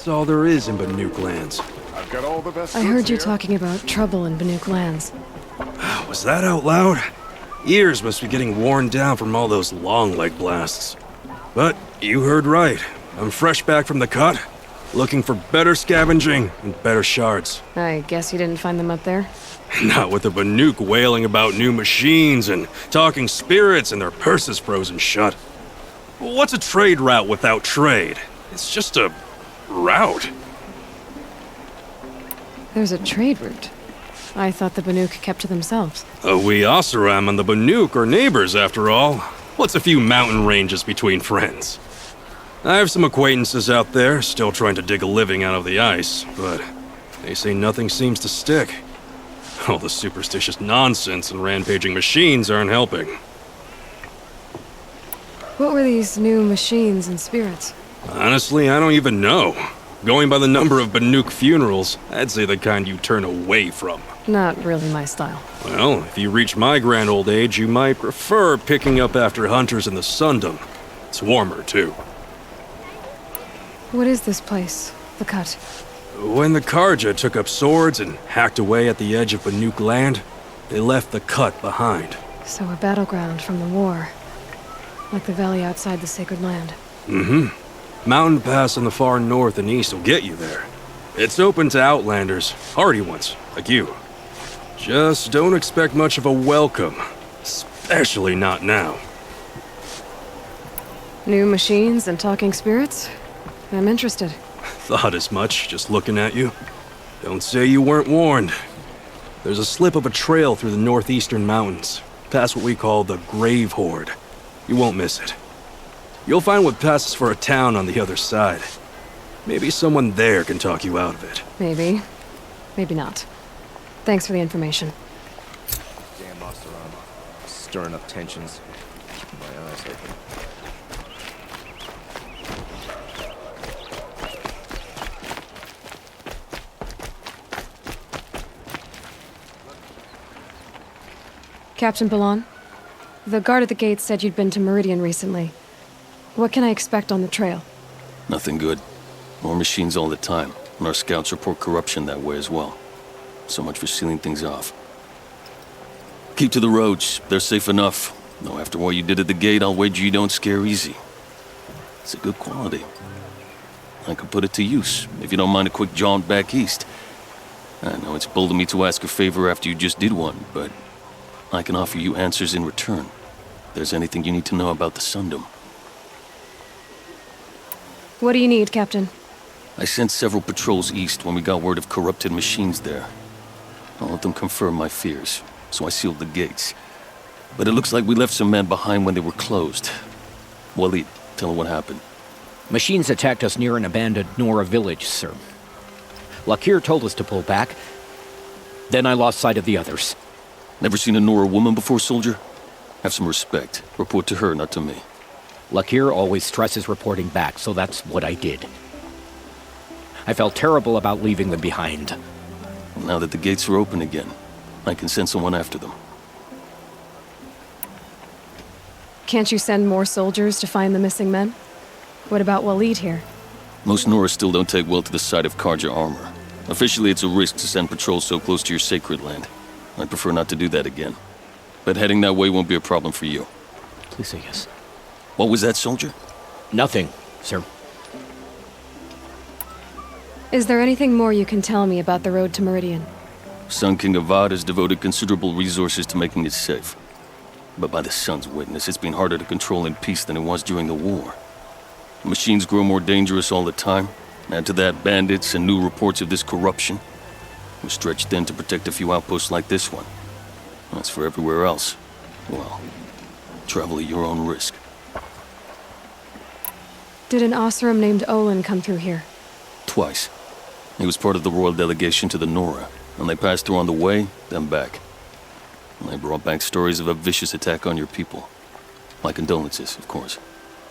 That's all there is in Banuk lands. I've got all the best I heard you here. talking about trouble in Banuk lands. Was that out loud? Ears must be getting worn down from all those long leg blasts. But you heard right. I'm fresh back from the cut, looking for better scavenging and better shards. I guess you didn't find them up there? Not with the Banuk wailing about new machines and talking spirits and their purses frozen shut. What's a trade route without trade? It's just a route. There's a trade route. I thought the Banuk kept to themselves. We Oseram and the Banuk are neighbors, after all. What's a few mountain ranges between friends? I have some acquaintances out there, still trying to dig a living out of the ice, but they say nothing seems to stick. All the superstitious nonsense and rampaging machines aren't helping. What were these new machines and spirits? Honestly, I don't even know. Going by the number of Banuk funerals, I'd say the kind you turn away from. Not really my style. Well, if you reach my grand old age, you might prefer picking up after hunters in the Sundom. It's warmer, too. What is this place? The Cut? When the Karja took up swords and hacked away at the edge of Banuk land, they left the Cut behind. So a battleground from the war. Like the valley outside the Sacred Land. Mm-hmm. Mountain Pass in the far north and east will get you there. It's open to outlanders, hardy ones, like you. Just don't expect much of a welcome. Especially not now. New machines and talking spirits? I'm interested. Thought as much, just looking at you. Don't say you weren't warned. There's a slip of a trail through the northeastern mountains, past what we call the Grave Horde. You won't miss it. You'll find what passes for a town on the other side. Maybe someone there can talk you out of it. Maybe. Maybe not. Thanks for the information. Damn Oseram. Stirring up tensions. Keeping my eyes open. Captain Ballon? The guard at the gate said you'd been to Meridian recently. What can I expect on the trail? Nothing good. More machines all the time, and our scouts report corruption that way as well. So much for sealing things off. Keep to the roads. They're safe enough. Though after what you did at the gate, I'll wager you don't scare easy. It's a good quality. I could put it to use, if you don't mind a quick jaunt back east. I know it's bold of me to ask a favor after you just did one, but I can offer you answers in return. If there's anything you need to know about the Sundom. What do you need, Captain? I sent several patrols east when we got word of corrupted machines there. I'll let them confirm my fears, so I sealed the gates. But it looks like we left some men behind when they were closed. Walid, tell her what happened. Machines attacked us near an abandoned Nora village, sir. Lakir told us to pull back. Then I lost sight of the others. Never seen a Nora woman before, soldier? Have some respect. Report to her, not to me. Lakir always stresses reporting back, so that's what I did. I felt terrible about leaving them behind. Now that the gates are open again, I can send someone after them. Can't you send more soldiers to find the missing men? What about Walid here? Most Nora still don't take well to the sight of Karja armor. Officially, it's a risk to send patrols so close to your sacred land. I'd prefer not to do that again. But heading that way won't be a problem for you. Please say yes. What was that, soldier? Nothing, sir. Is there anything more you can tell me about the road to Meridian? Sun King Avad has devoted considerable resources to making it safe. But by the Sun's witness, it's been harder to control in peace than it was during the war. The machines grow more dangerous all the time. Add to that bandits and new reports of this corruption. We're stretched thin to protect a few outposts like this one. As for everywhere else, well, travel at your own risk. Did an Oseram named Olin come through here? Twice. He was part of the royal delegation to the Nora, and they passed through on the way, then back. And they brought back stories of a vicious attack on your people. My condolences, of course.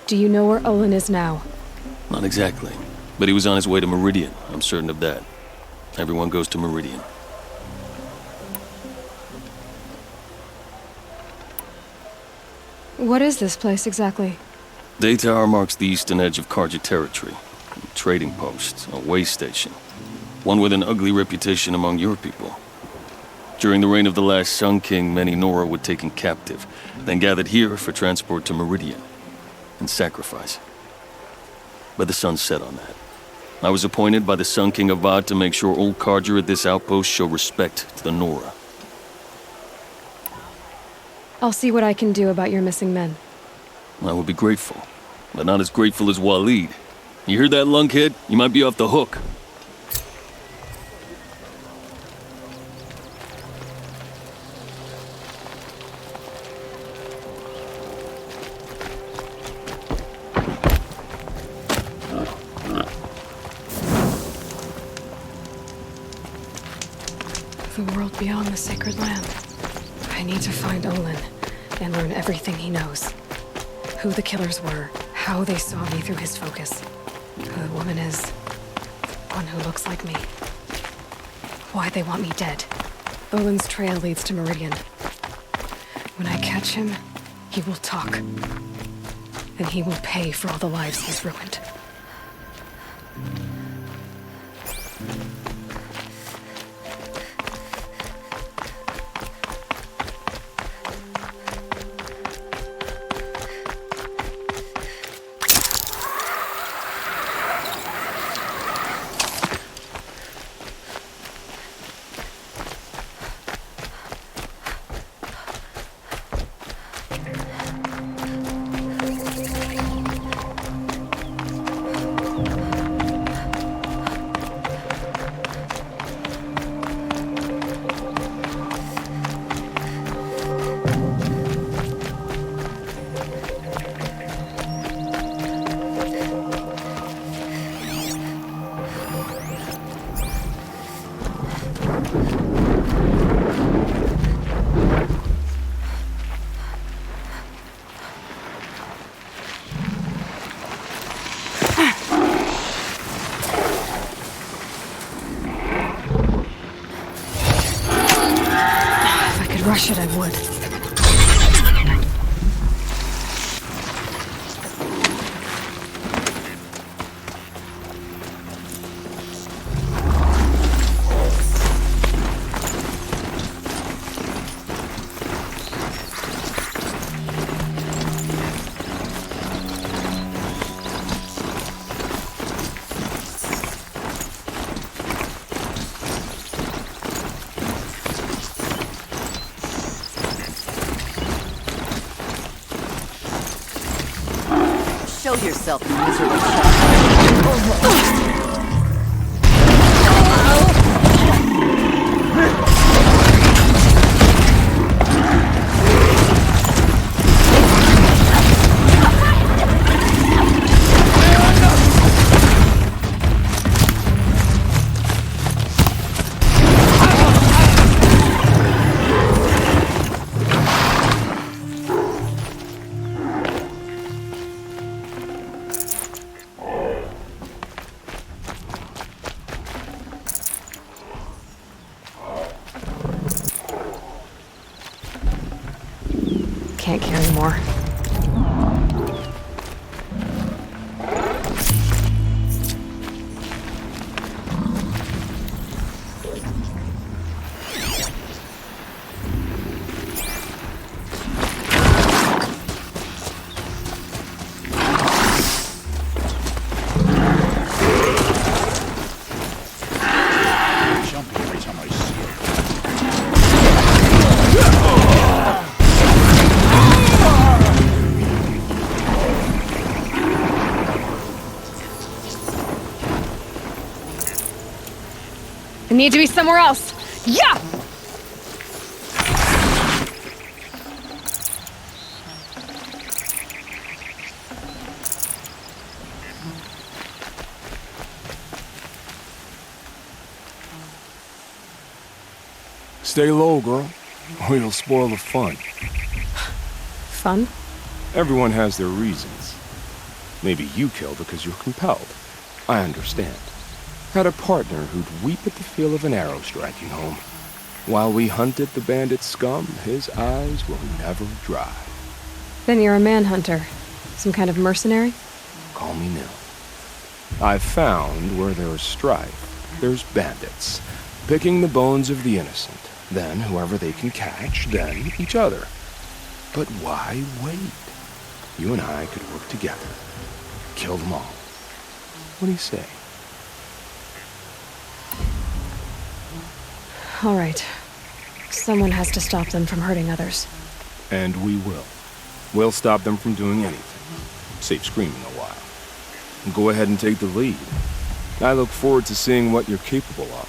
Do you know where Olin is now? Not exactly, but he was on his way to Meridian, I'm certain of that. Everyone goes to Meridian. What is this place exactly? Day Tower marks the eastern edge of Karja territory. trading post, a way station. One with an ugly reputation among your people. During the reign of the last Sun King, many Nora were taken captive, then gathered here for transport to Meridian and sacrifice. But the sun set on that. I was appointed by the Sun King Avad to make sure old Carja at this outpost show respect to the Nora. I'll see what I can do about your missing men. I would be grateful, but not as grateful as Waleed. You heard that, lunkhead? You might be off the hook. The world beyond the sacred land. I need to find Olin and learn everything he knows. Who the killers were, how they saw me through his focus. Who the woman is. One who looks like me. Why they want me dead. Olin's trail leads to Meridian. When I catch him, he will talk. And he will pay for all the lives he's ruined. Rush it, I would. Show yourself, you miserable child. Can't carry more. I need to be somewhere else. Yeah! Stay low, girl, or you'll spoil the fun. Fun? Everyone has their reasons. Maybe you kill because you're compelled. I understand. Had a partner who'd weep at the feel of an arrow striking home. While we hunted the bandit scum, his eyes will never dry. Then you're a manhunter. Some kind of mercenary? Call me Nil. I've found where there's strife, there's bandits, picking the bones of the innocent, then whoever they can catch, then each other. But why wait? You and I could work together, kill them all. What do you say? All right. Someone has to stop them from hurting others. And we will. We'll stop them from doing anything, save screaming a while. Go ahead and take the lead. I look forward to seeing what you're capable of.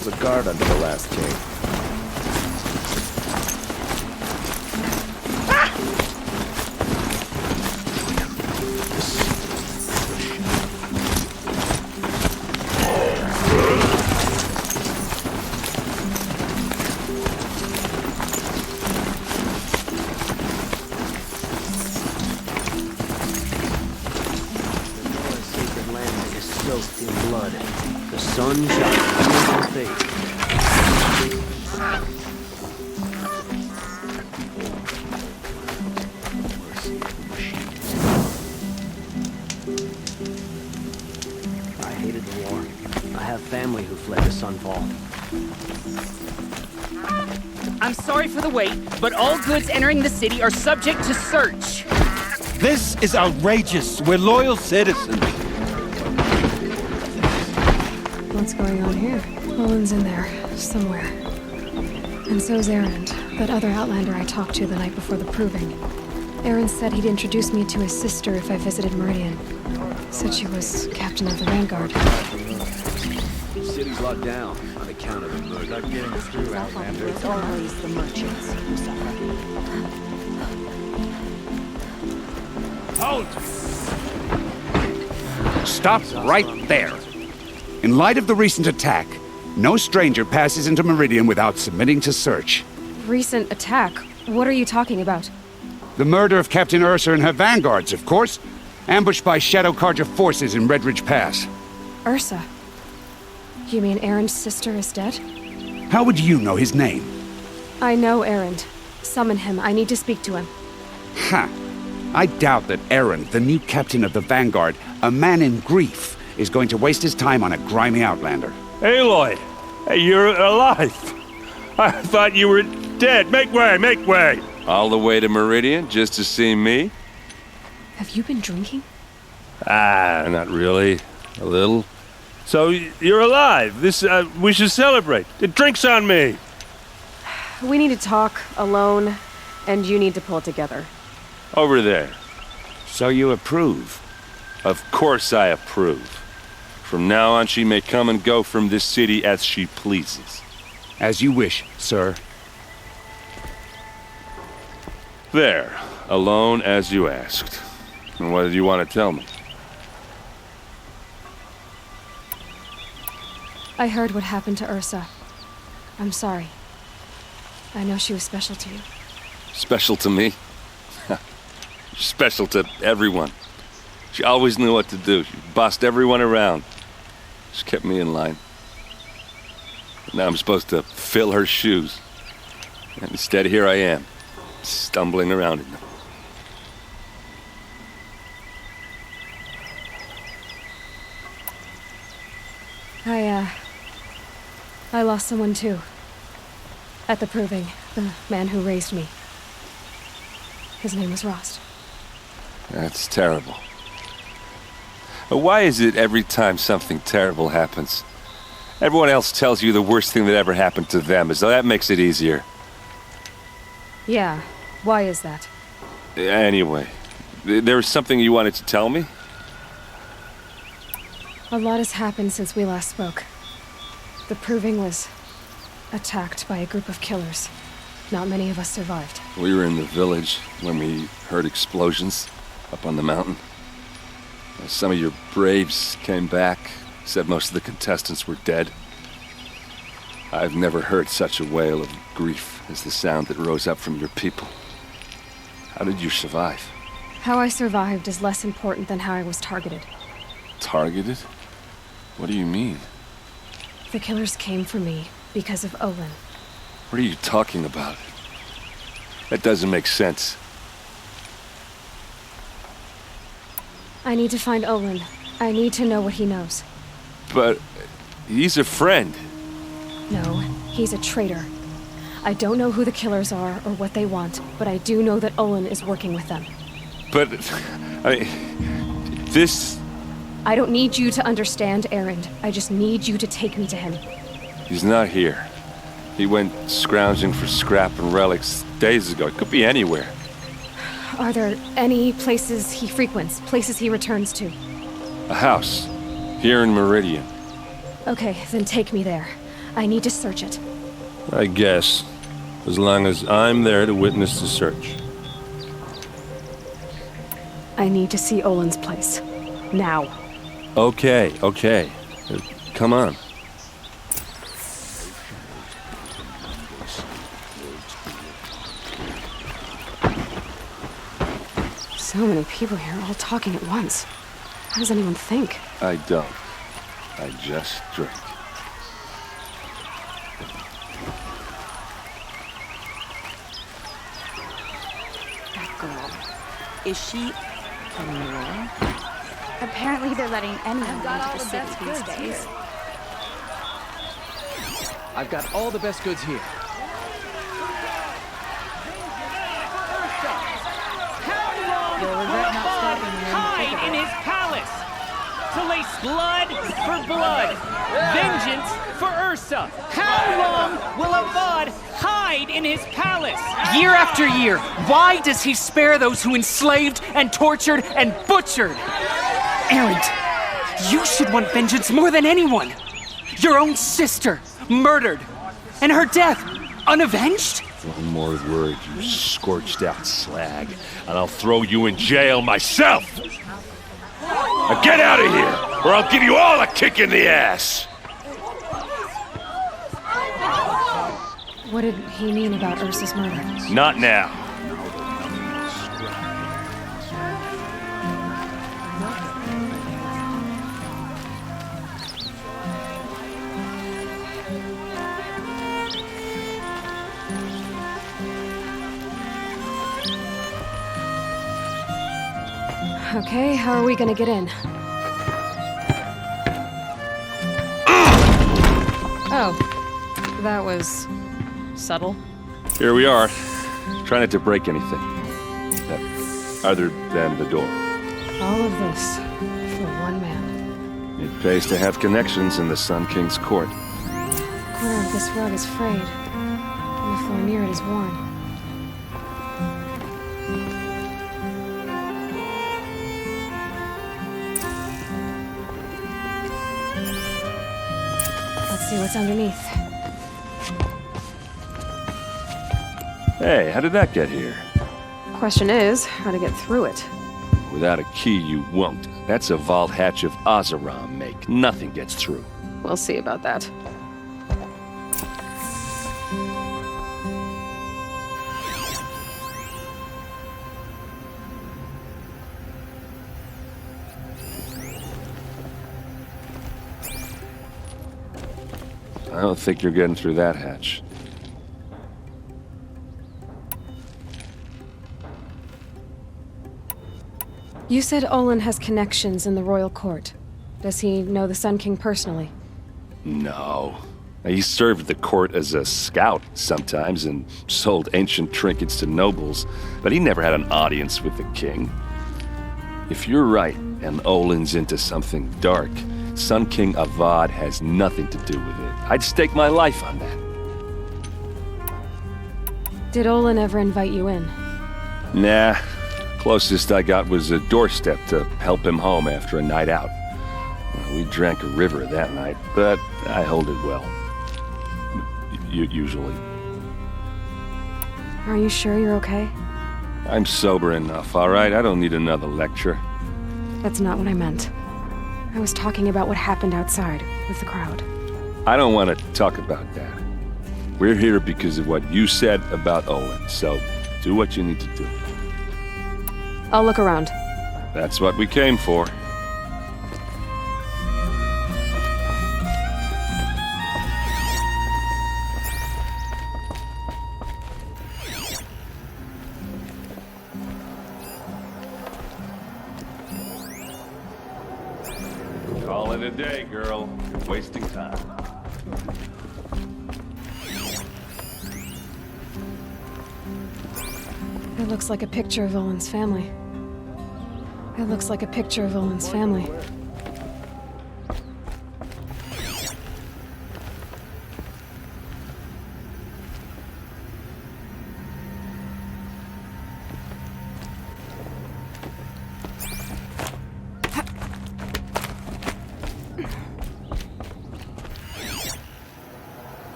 There's a guard under the last cave. Soaked in blood. The sun shall never fade. I hated the war. I have family who fled to Sunfall. I'm sorry for the wait, but all goods entering the city are subject to search. This is outrageous. We're loyal citizens. What's going on here? Olin's in there, somewhere. And so's Aaron, that other Outlander I talked to the night before the proving. Aaron said he'd introduce me to his sister if I visited Meridian. Said she was captain of the Vanguard. The city's locked down on account of the murder. Not getting through, Outlander. It's always the merchants who suffer. Halt! Stop right there. In light of the recent attack, no stranger passes into Meridian without submitting to search. Recent attack? What are you talking about? The murder of Captain Ursa and her vanguards, of course. Ambushed by Shadow Carja forces in Redridge Pass. Ursa? You mean Aaron's sister is dead? How would you know his name? I know Aaron. Summon him. I need to speak to him. Ha! I doubt that Aaron, the new captain of the Vanguard, a man in grief, is going to waste his time on a grimy outlander. Aloy! Hey, you're alive! I thought you were dead. Make way, make way! All the way to Meridian just to see me? Have you been drinking? Not really. A little. So, you're alive. We should celebrate. The drink's on me. We need to talk, alone, and you need to pull it together. Over there. So you approve? Of course I approve. From now on, she may come and go from this city as she pleases. As you wish, sir. There. Alone as you asked. And what did you want to tell me? I heard what happened to Ursa. I'm sorry. I know she was special to you. Special to me? Special to everyone. She always knew what to do. She bossed everyone around. She kept me in line. Now I'm supposed to fill her shoes. And instead, here I am, stumbling around in them. I lost someone too. At the Proving, the man who raised me. His name was Rost. That's terrible. But why is it every time something terrible happens, everyone else tells you the worst thing that ever happened to them, as though that makes it easier? Yeah, why is that? Anyway, there was something you wanted to tell me? A lot has happened since we last spoke. The Proving was attacked by a group of killers. Not many of us survived. We were in the village when we heard explosions up on the mountain. Some of your braves came back, said most of the contestants were dead. I've never heard such a wail of grief as the sound that rose up from your people. How did you survive? How I survived is less important than how I was targeted. Targeted? What do you mean? The killers came for me because of Olin. What are you talking about? That doesn't make sense. I need to find Olin. I need to know what he knows. But he's a friend. No, he's a traitor. I don't know who the killers are or what they want, but I do know that Olin is working with them. But, this... I don't need you to understand, Aaron. I just need you to take me to him. He's not here. He went scrounging for scrap and relics days ago. It could be anywhere. Are there any places he frequents, places he returns to? A house. Here in Meridian. Okay, then take me there. I need to search it. I guess. As long as I'm there to witness the search. I need to see Olin's place. Now. Okay. Come on. So many people here, all talking at once. How does anyone think? I don't. I just drink. That girl. Is she a Nora? Apparently they're letting anyone into the city these days. I've got all the best goods here. Hide in his palace to lace blood for blood, vengeance for Ursa. How long will Avad hide in his palace? Year after year, why does he spare those who enslaved and tortured and butchered? Aaron, you should want vengeance more than anyone. Your own sister, murdered, and her death, unavenged? One more word, you scorched out slag, and I'll throw you in jail myself! Now get out of here, or I'll give you all a kick in the ass! What did he mean about Ursa's murder? Not now. Okay, how are we gonna get in? Oh, that was subtle. Here we are. Try not to break anything. Other than the door. All of this for one man. It pays to have connections in the Sun King's court. The corner of this rug is frayed, and the floor near it is worn. Let's see what's underneath. Hey, how did that get here? Question is, how to get through it. Without a key, you won't. That's a vault hatch of Oseram make. Nothing gets through. We'll see about that. I don't think you're getting through that hatch. You said Olin has connections in the royal court. Does he know the Sun King personally? No. He served the court as a scout sometimes and sold ancient trinkets to nobles, but he never had an audience with the king. If you're right, and Olin's into something dark, Sun King Avad has nothing to do with it. I'd stake my life on that. Did Olin ever invite you in? Nah. Closest I got was a doorstep to help him home after a night out. We drank a river that night, but I hold it well. Usually. Are you sure you're okay? I'm sober enough, all right? I don't need another lecture. That's not what I meant. I was talking about what happened outside with the crowd. I don't want to talk about that. We're here because of what you said about Olin, so do what you need to do. I'll look around. That's what we came for. Call it a day, girl. You're wasting time. It looks like a picture of Olin's family. It looks like a picture of Olin's family.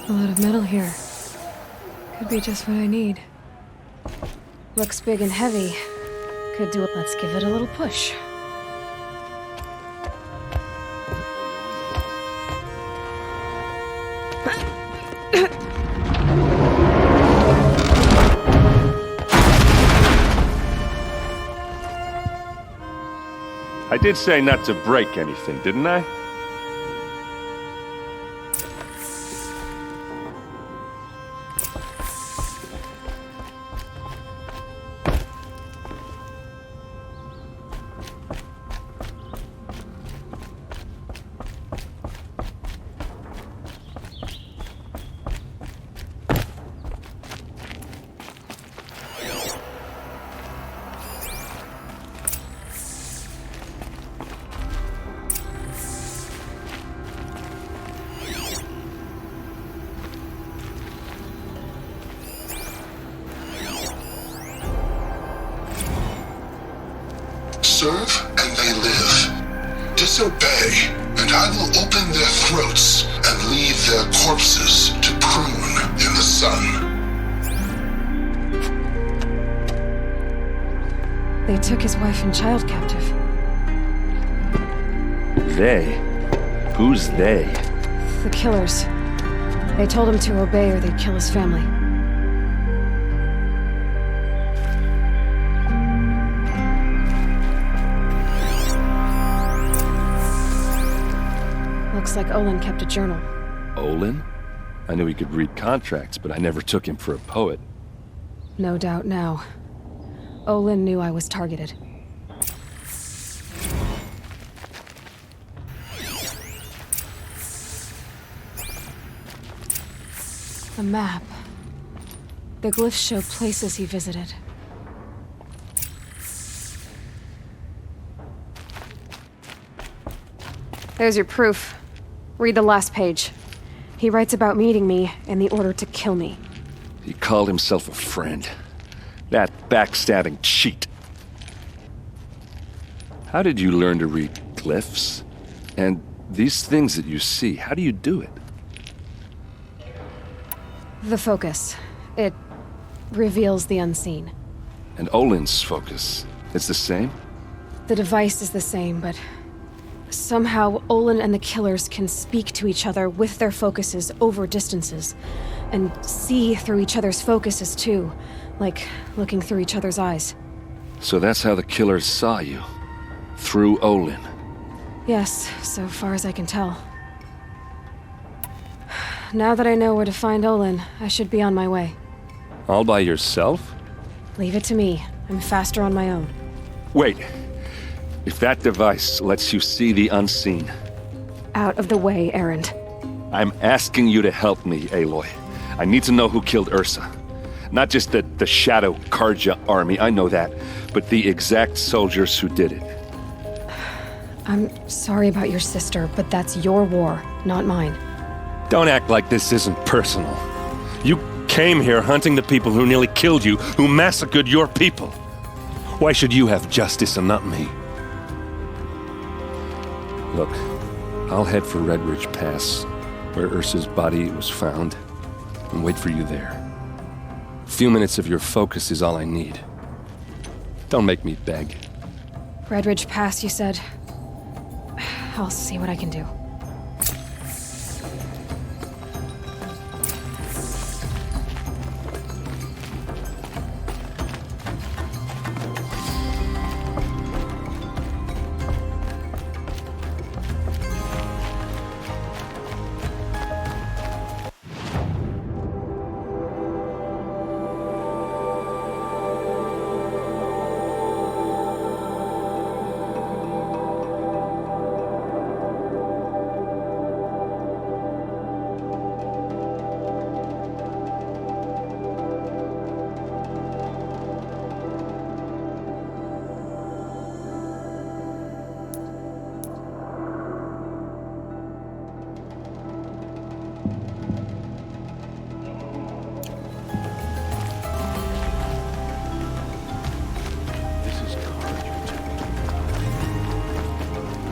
A lot of metal here. Could be just what I need. Looks big and heavy. Could do it. Let's give it a little push. I did say not to break anything, didn't I? Serve and they live. Disobey, and I will open their throats and leave their corpses to prune in the sun. They took his wife and child captive. They? Who's they? The killers. They told him to obey or they'd kill his family. Looks like Olin kept a journal. Olin? I knew he could read contracts, but I never took him for a poet. No doubt now. Olin knew I was targeted. A map. The glyphs show places he visited. There's your proof. Read the last page. He writes about meeting me and the order to kill me. He called himself a friend. That backstabbing cheat. How did you learn to read glyphs? And these things that you see, how do you do it? The focus. It reveals the unseen. And Olin's focus, it's the same? The device is the same, but somehow Olin and the killers can speak to each other with their focuses over distances, and see through each other's focuses too, like looking through each other's eyes. So that's how the killers saw you? Through Olin? Yes, so far as I can tell. Now that I know where to find Olin, I should be on my way. All by yourself? Leave it to me. I'm faster on my own. Wait. If that device lets you see the unseen... Out of the way, Erend. I'm asking you to help me, Aloy. I need to know who killed Ursa. Not just the Shadow Karja army, I know that, but the exact soldiers who did it. I'm sorry about your sister, but that's your war, not mine. Don't act like this isn't personal. You came here hunting the people who nearly killed you, who massacred your people. Why should you have justice and not me? Look, I'll head for Red Ridge Pass, where Ursa's body was found, and wait for you there. A few minutes of your focus is all I need. Don't make me beg. Red Ridge Pass, you said? I'll see what I can do.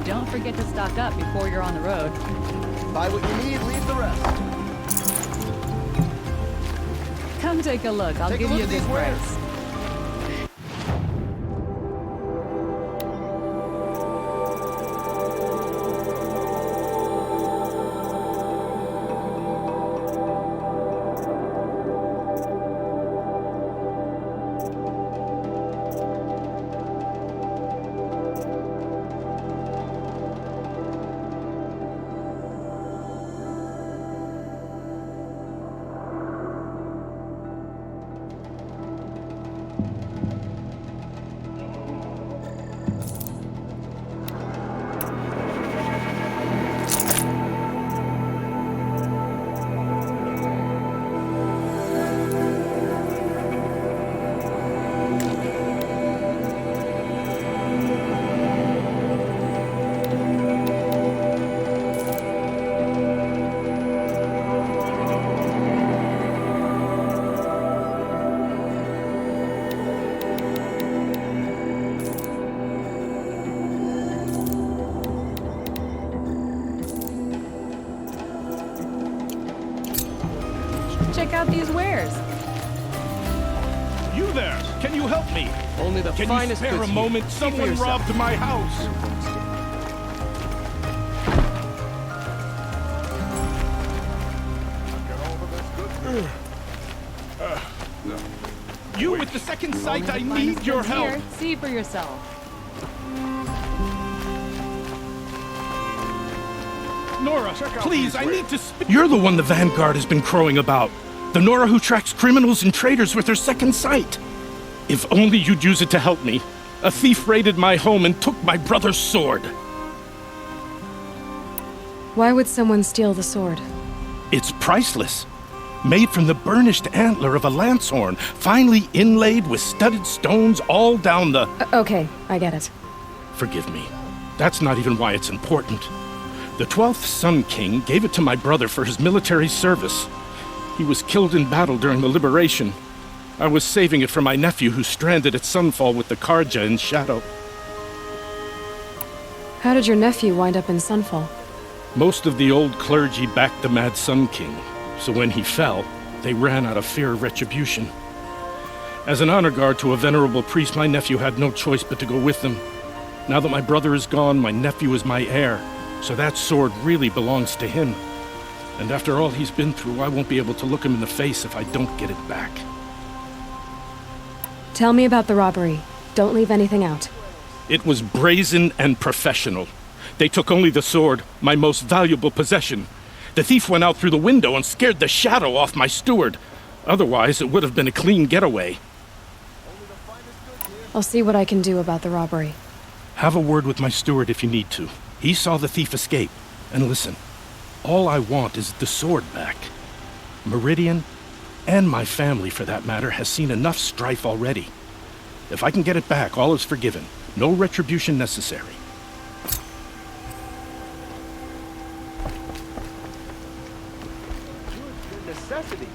Don't forget to stock up before you're on the road. Buy what you need, leave the rest. Come take a look. I'll give you a good price. Check out these wares. You there! Can you help me? Only the Can finest you spare goods a here. moment? Someone robbed my house. With the second sight, I need your help. Here, see for yourself. Nora, please, I need to You're the one the Vanguard has been crowing about. The Nora who tracks criminals and traitors with her second sight. If only you'd use it to help me. A thief raided my home and took my brother's sword. Why would someone steal the sword? It's priceless. Made from the burnished antler of a lancehorn, finely inlaid with studded stones all down the... Okay, I get it. Forgive me. That's not even why it's important. The 12th Sun King gave it to my brother for his military service. He was killed in battle during the liberation. I was saving it for my nephew who's stranded at Sunfall with the Karja in Shadow. How did your nephew wind up in Sunfall? Most of the old clergy backed the Mad Sun King, so when he fell, they ran out of fear of retribution. As an honor guard to a venerable priest, my nephew had no choice but to go with them. Now that my brother is gone, my nephew is my heir, so that sword really belongs to him. And after all he's been through, I won't be able to look him in the face if I don't get it back. Tell me about the robbery. Don't leave anything out. It was brazen and professional. They took only the sword, my most valuable possession. The thief went out through the window and scared the shadow off my steward. Otherwise, it would have been a clean getaway. I'll see what I can do about the robbery. Have a word with my steward if you need to. He saw the thief escape. And listen, all I want is the sword back. Meridian, and my family for that matter, has seen enough strife already. If I can get it back, all is forgiven. No retribution necessary. Necessity.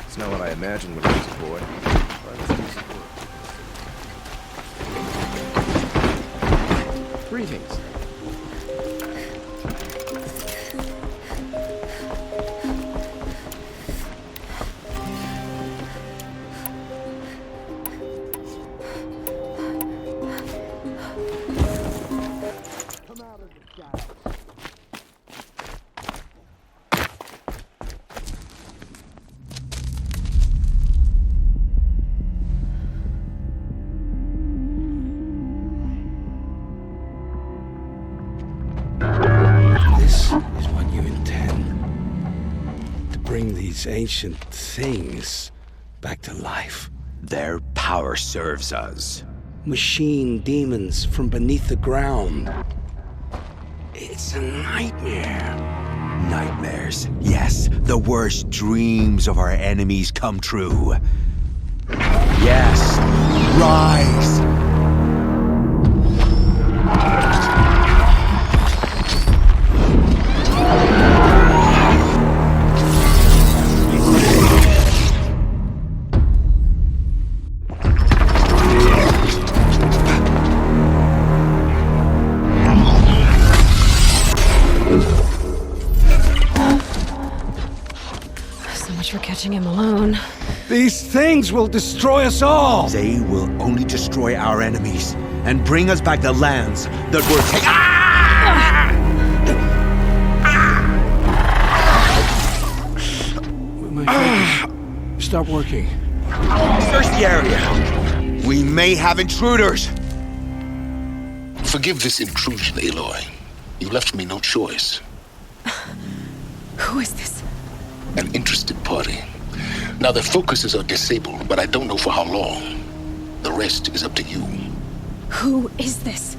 It's not what I imagined when I was a boy. Greetings. Ancient things back to life. Their power serves us. Machine demons from beneath the ground. It's a nightmare. Nightmares. Yes, the worst dreams of our enemies come true. Yes, rise! For catching him alone. These things will destroy us all! They will only destroy our enemies and bring us back the lands that were taken. My fingers stop working. Search the area. We may have intruders. Forgive this intrusion, Aloy. You left me no choice. Who is this? An interested party. Now their focuses are disabled, but I don't know for how long. The rest is up to you. Who is this?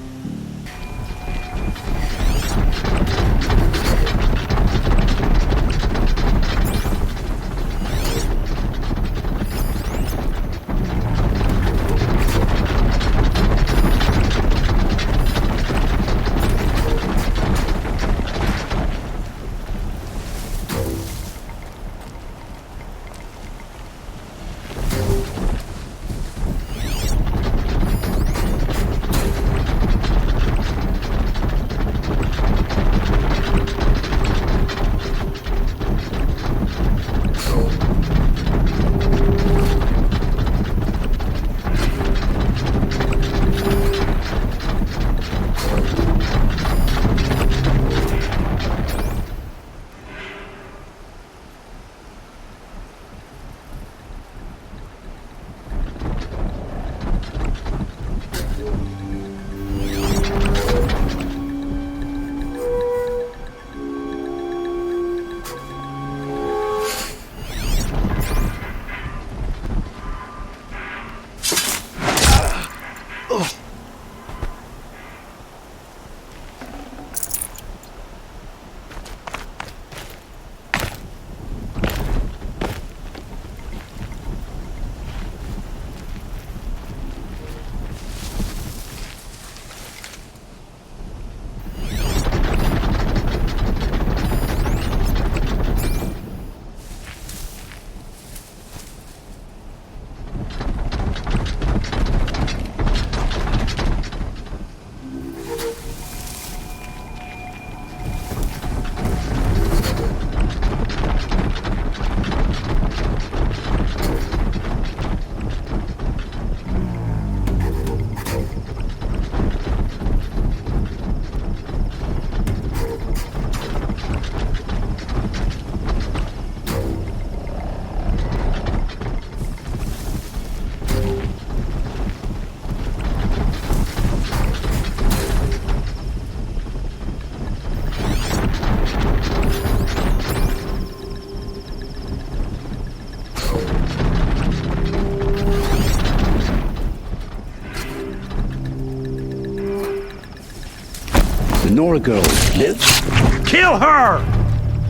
Nora girl lives? Kill her!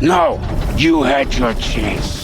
No! You had your chance.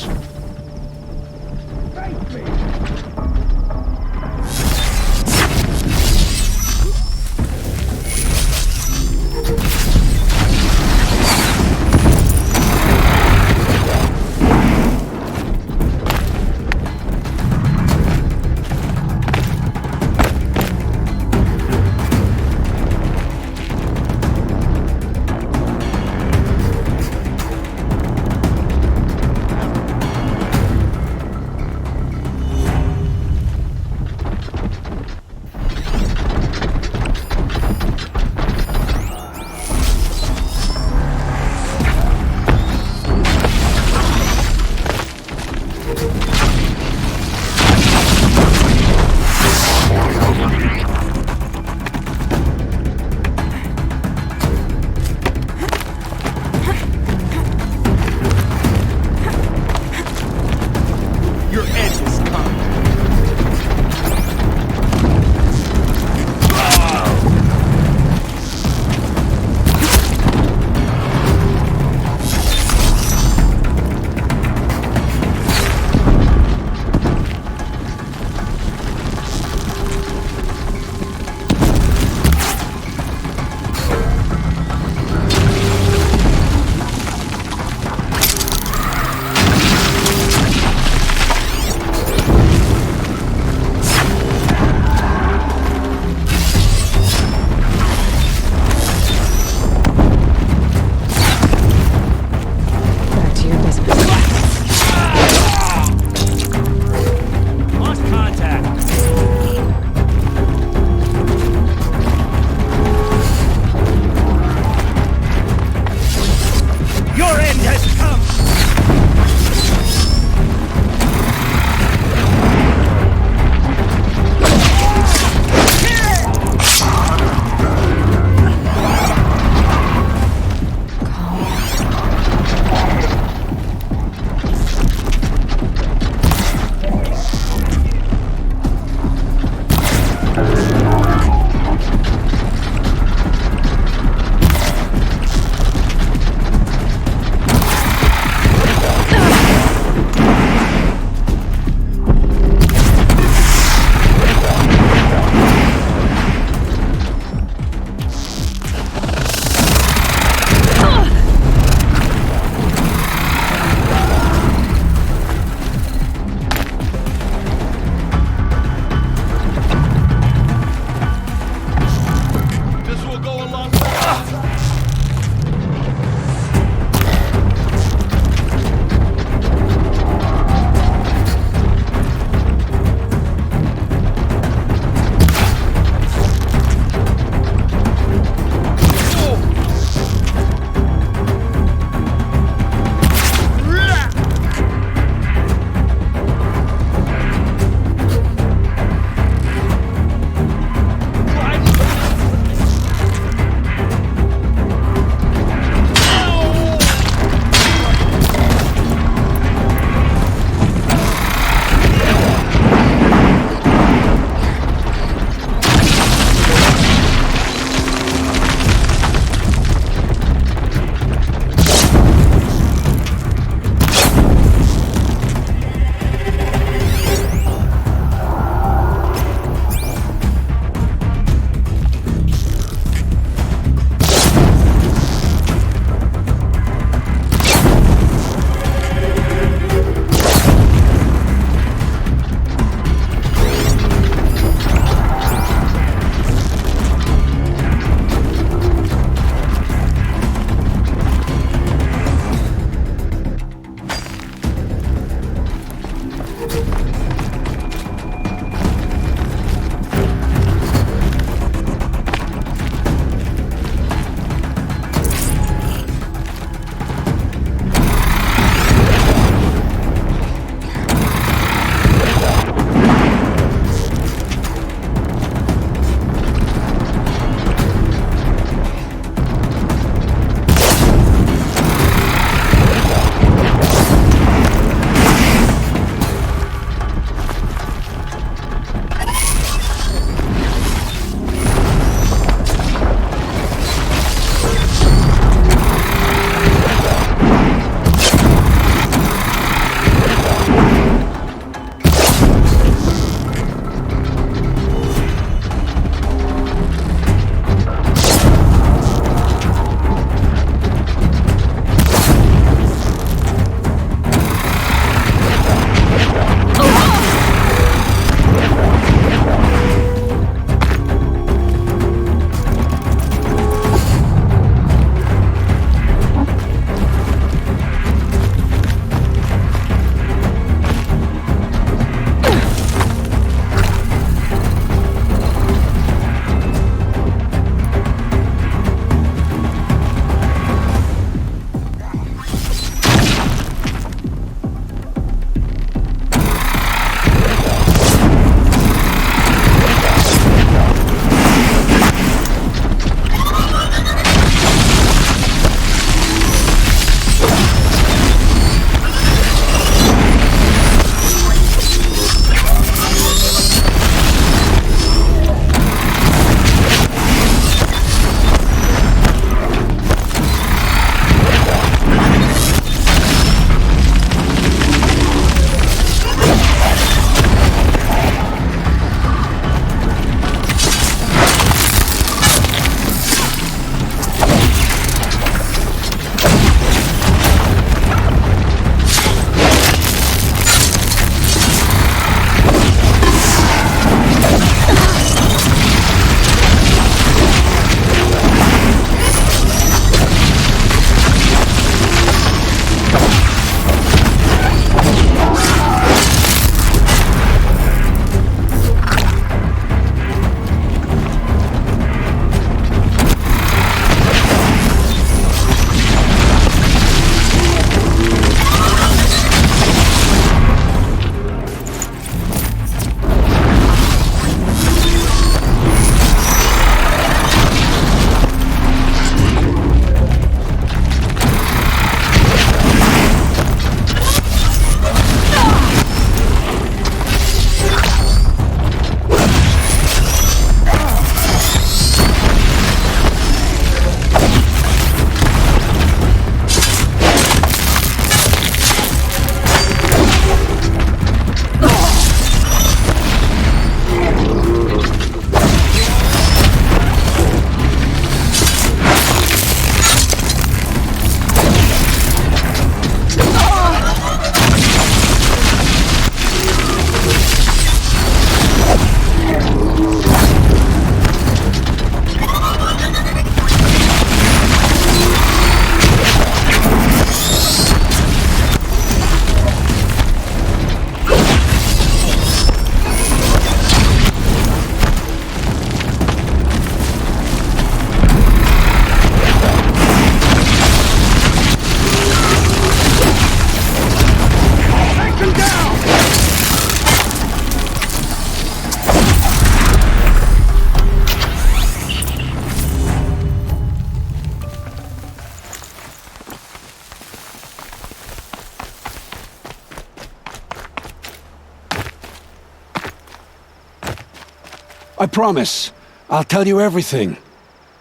I promise. I'll tell you everything.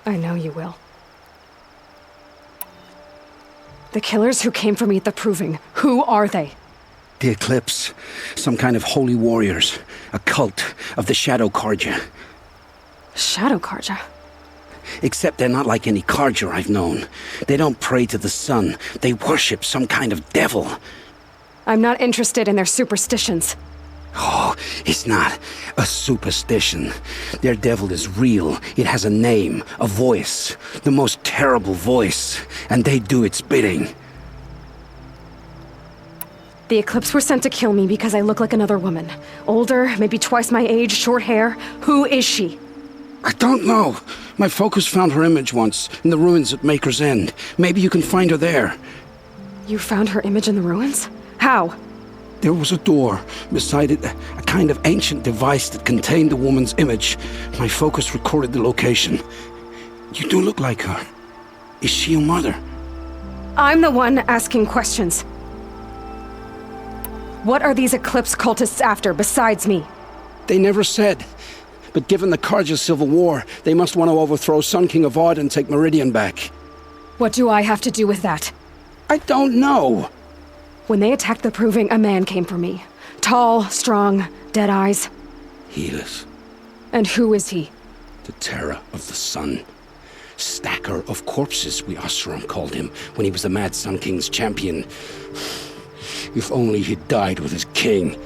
I know you will. The killers who came for me at the Proving, who are they? The Eclipse. Some kind of holy warriors. A cult of the Shadow Carja. Shadow Carja? Except they're not like any Carja I've known. They don't pray to the sun. They worship some kind of devil. I'm not interested in their superstitions. Oh, it's not a superstition. Their devil is real. It has a name, a voice. The most terrible voice. And they do its bidding. The Eclipse were sent to kill me because I look like another woman. Older, maybe twice my age, short hair. Who is she? I don't know. My focus found her image once, in the ruins at Maker's End. Maybe you can find her there. You found her image in the ruins? How? There was a door. Beside it, a kind of ancient device that contained the woman's image. My focus recorded the location. You do look like her. Is she your mother? I'm the one asking questions. What are these Eclipse cultists after, besides me? They never said. But given the Carja civil war, they must want to overthrow Sun King Avad and take Meridian back. What do I have to do with that? I don't know. When they attacked the Proving, a man came for me. Tall, strong, dead eyes. Helis. And who is he? The terror of the sun. Stacker of corpses, we Oseram called him, when he was the Mad Sun King's champion. If only he'd died with his king.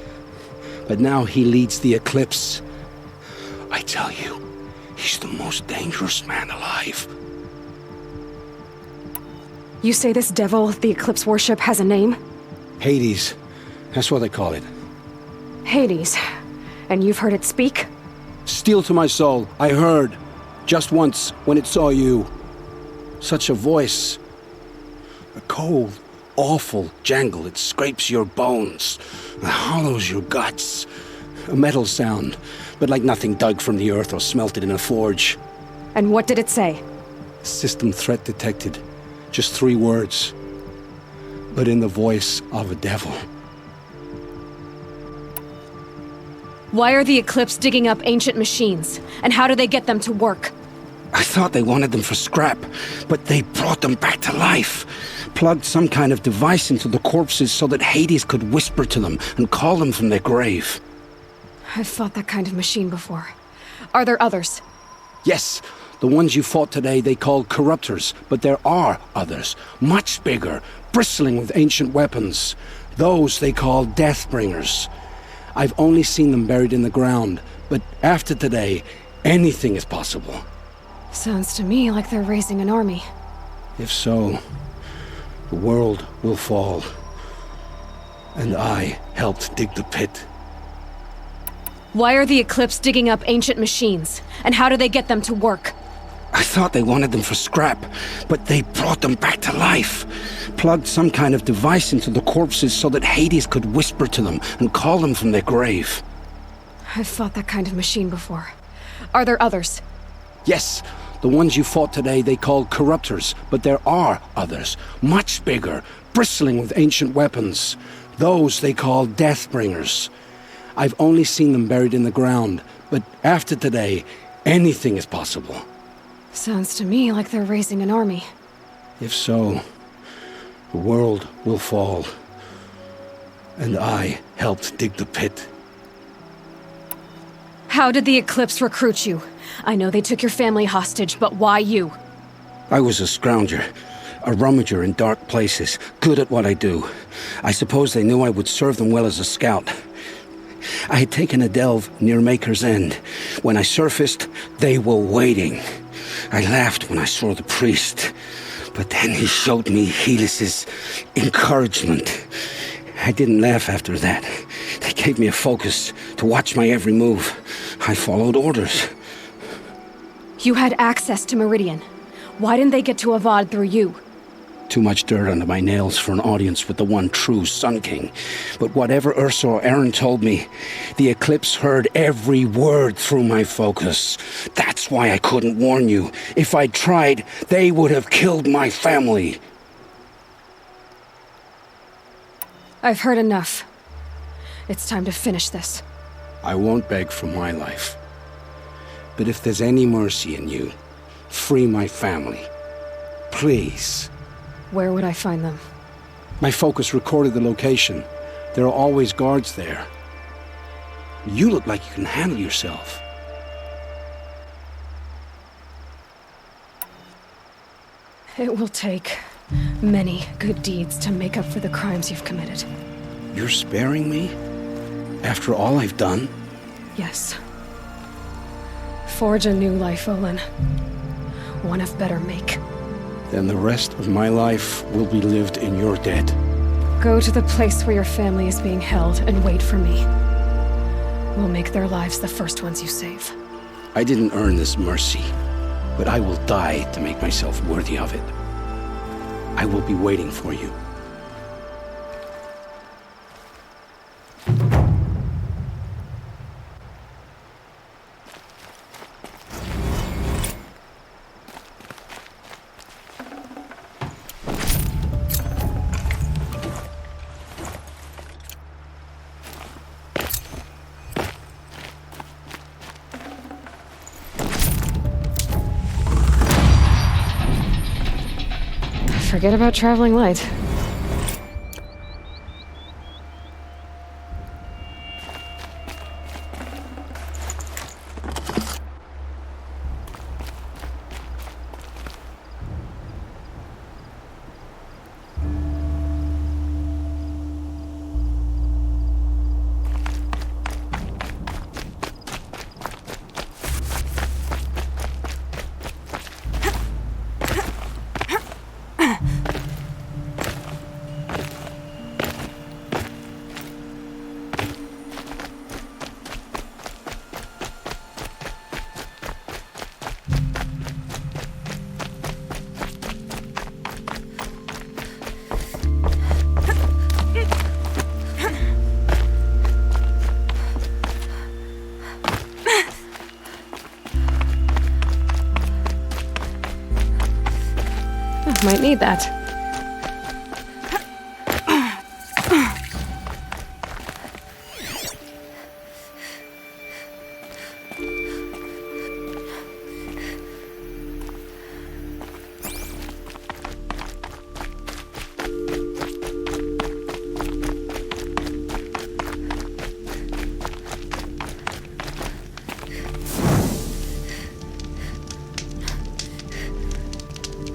But now he leads the Eclipse. I tell you, he's the most dangerous man alive. You say this devil the Eclipse worship has a name? Hades. That's what they call it. Hades. And you've heard it speak? Steel to my soul, I heard. Just once, when it saw you. Such a voice. A cold, awful jangle. It scrapes your bones. It hollows your guts. A metal sound, but like nothing dug from the earth or smelted in a forge. And what did it say? System threat detected. Just 3 words. But in the voice of a devil. Why are the Eclipse digging up ancient machines? And how do they get them to work? I thought they wanted them for scrap, but they brought them back to life. Plugged some kind of device into the corpses so that Hades could whisper to them and call them from their grave. I've fought that kind of machine before. Are there others? Yes, the ones you fought today they called corruptors, but there are others, much bigger, bristling with ancient weapons. Those they call Deathbringers. I've only seen them buried in the ground, but after today, anything is possible. Sounds to me like they're raising an army. If so, the world will fall. And I helped dig the pit. Why are the Eclipse digging up ancient machines? And how do they get them to work? I thought they wanted them for scrap, but they brought them back to life. Plugged some kind of device into the corpses so that Hades could whisper to them and call them from their grave. I've fought that kind of machine before. Are there others? Yes, the ones you fought today they called corruptors, but there are others, much bigger, bristling with ancient weapons. Those they call Deathbringers. I've only seen them buried in the ground, but after today, anything is possible. Sounds to me like they're raising an army. If so, the world will fall. And I helped dig the pit. How did the Eclipse recruit you? I know they took your family hostage, but why you? I was a scrounger, a rummager in dark places, good at what I do. I suppose they knew I would serve them well as a scout. I had taken a delve near Maker's End. When I surfaced, they were waiting. I laughed when I saw the priest, but then he showed me Helis's encouragement. I didn't laugh after that. They gave me a focus to watch my every move. I followed orders. You had access to Meridian. Why didn't they get to Avad through you? Too much dirt under my nails for an audience with the one true Sun King. But whatever Ursa or Aaron told me, the Eclipse heard every word through my focus. That's why I couldn't warn you. If I'd tried, they would have killed my family. I've heard enough. It's time to finish this. I won't beg for my life. But if there's any mercy in you, free my family. Please. Where would I find them? My focus recorded the location. There are always guards there. You look like you can handle yourself. It will take many good deeds to make up for the crimes you've committed. You're sparing me? After all I've done? Yes. Forge a new life, Olin. One of better make. Then the rest of my life will be lived in your debt. Go to the place where your family is being held and wait for me. We'll make their lives the first ones you save. I didn't earn this mercy, but I will die to make myself worthy of it. I will be waiting for you. Forget about traveling light. Might need that.